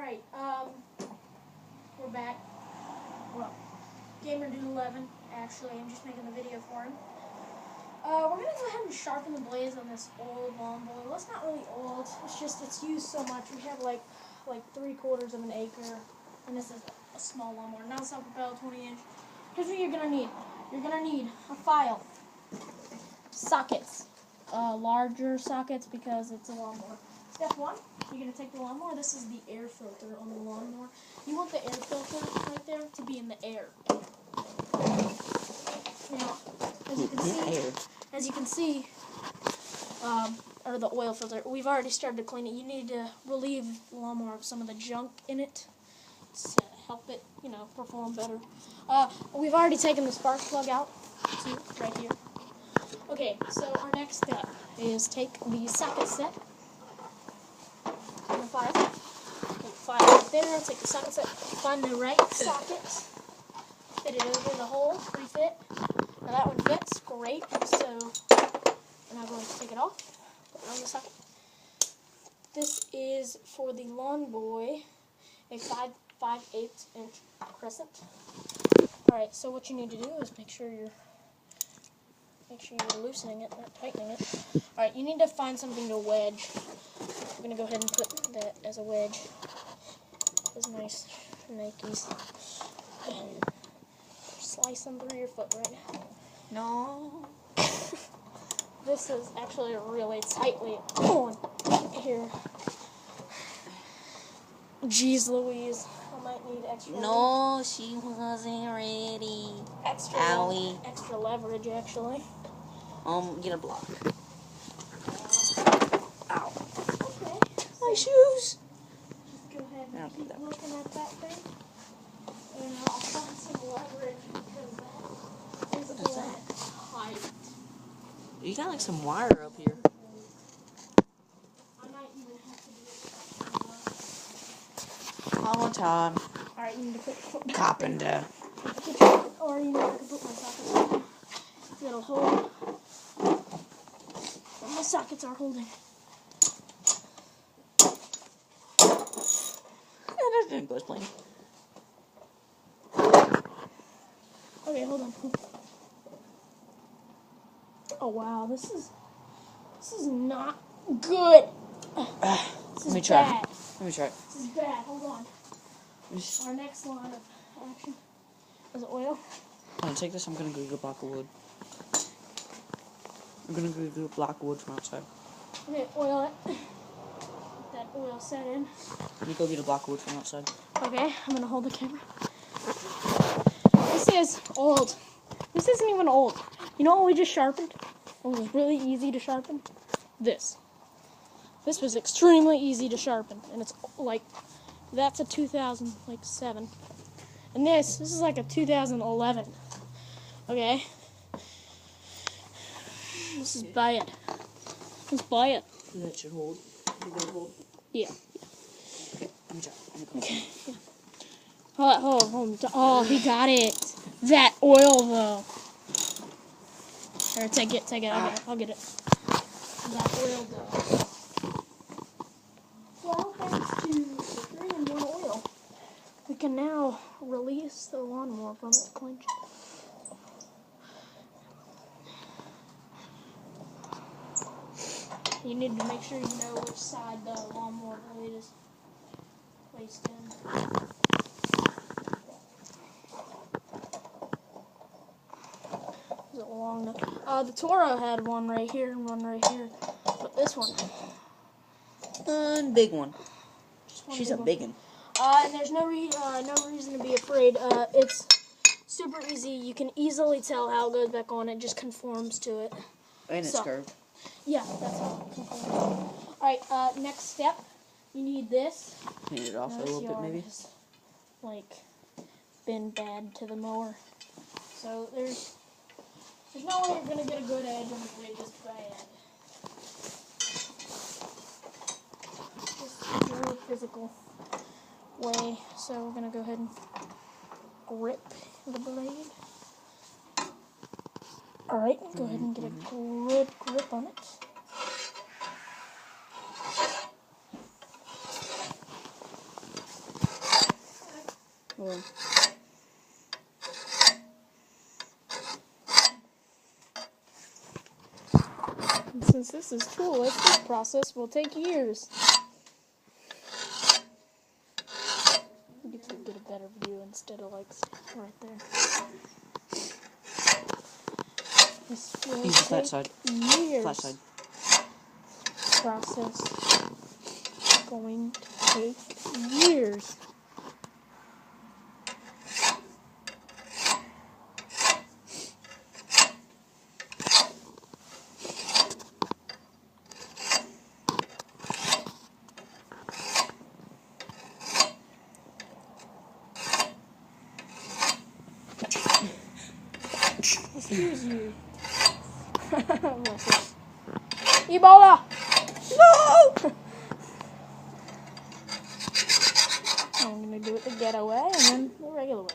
Alright, we're back. Well, Gamer Dude 11, actually, I'm just making the video for him. We're gonna go ahead and sharpen the blades on this old lawnmower. Well, it's not really old, it's just it's used so much. We have like 3/4 of an acre, and this is a small lawnmower, not self-propelled 20-inch. Here's what you're gonna need. You're gonna need a file, sockets, larger sockets because it's a lawnmower. Step 1, you're going to take the lawnmower. This is the air filter on the lawnmower. You want the air filter right there to be in the air. Now, as you can see, or the oil filter, we've already started to clean it. You need to relieve the lawnmower of some of the junk in it to help it, perform better. We've already taken the spark plug out, too, right here. Okay, so our next step is take the socket set. And the file. Take the file right there, take the socket set, find the right socket, fit it over the hole, refit. Now that one fits, great, so we're now going to take it off, put it on the socket. This is for the Lawn Boy, a 5/8 inch crescent. Alright, so what you need to do is make sure you're loosening it, not tightening it. Alright, you need to find something to wedge. I'm going to go ahead and put that as a wedge. Those nice Nikes. Slice them through your foot right now. No. This is actually really tightly on here. Jeez Louise. I might need extra. No, she wasn't ready. Extra leverage, actually. Get a block. Ow. Okay. My shoes. Just go ahead and keep looking at that thing. And I'll find some leverage because that is tight. You got like some wire up here. I might even have to do it. All the time. Alright, you need to put Carpenter. Or you know, I can put my sockets on there. It'll hold. And my sockets are holding. That didn't go as planned. Okay, hold on. Oh wow, this is not good. Let me try. Bad. Let me try. This is bad. Hold on. Our next line of action is oil. I'm gonna take this. I'm gonna go get a block of wood. I'm gonna go get a block of wood from outside. Okay, oil it. Get that oil set in. Let me go get a block of wood from outside. Okay, I'm gonna hold the camera. This is old. This isn't even old. You know what we just sharpened? It was really easy to sharpen. This was extremely easy to sharpen, and it's like that's a 2007, and this is like a 2011. Okay, this is bad. Let's buy it. That should hold. You gonna hold? Yeah. Okay, let me try. Okay. Yeah. Hold. Oh, he got it. That oil though. Here, take it. I'll get it. That oil though. Well, thanks to the 3-in-1 oil, we can now release the lawnmower from its clinch. You need to make sure you know which side the lawnmower blade is placed in. Is it long enough? The Toro had one right here and one right here, but this one. One big one. She's a big one. And there's no reason to be afraid. It's super easy. You can easily tell how it goes back on. It just conforms to it. And it's curved. Yeah, that's how it conforms. Alright, next step. You need this. Clean it off a little bit, maybe. Has, been bad to the mower. So there's no way you're gonna get a good edge on the blade this bad. Just a really physical way. So we're gonna go ahead and grip the blade. Alright, go ahead and get a good grip on it. Hold on. And since this is toolless, this process will take years. You get to get a better view instead of like right there. This will Use the flat take side. years. Flat side. Process going to take years. Excuse you. Ebola! No! I'm gonna do it the ghetto way and then the regular way.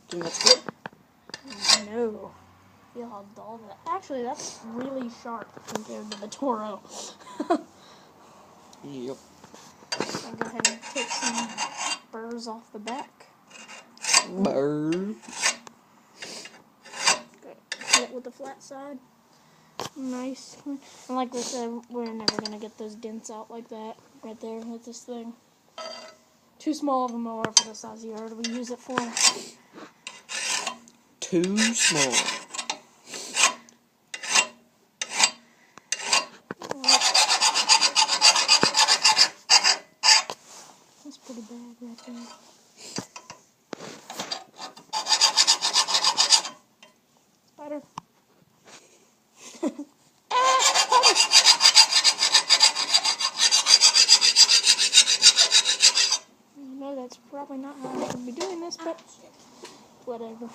Do you think that's good? No. Feel how dull that. Actually, that's really sharp compared to the Toro. Yep. I'll go ahead and take some burrs off the back. Burr. Hit it with the flat side. Nice. And like I said, we're never going to get those dents out like that right there with this thing. Too small of a mower for the size of yard we use it for. Too small. That's pretty bad right there. Spider. I know that's probably not how I should be doing this, but whatever.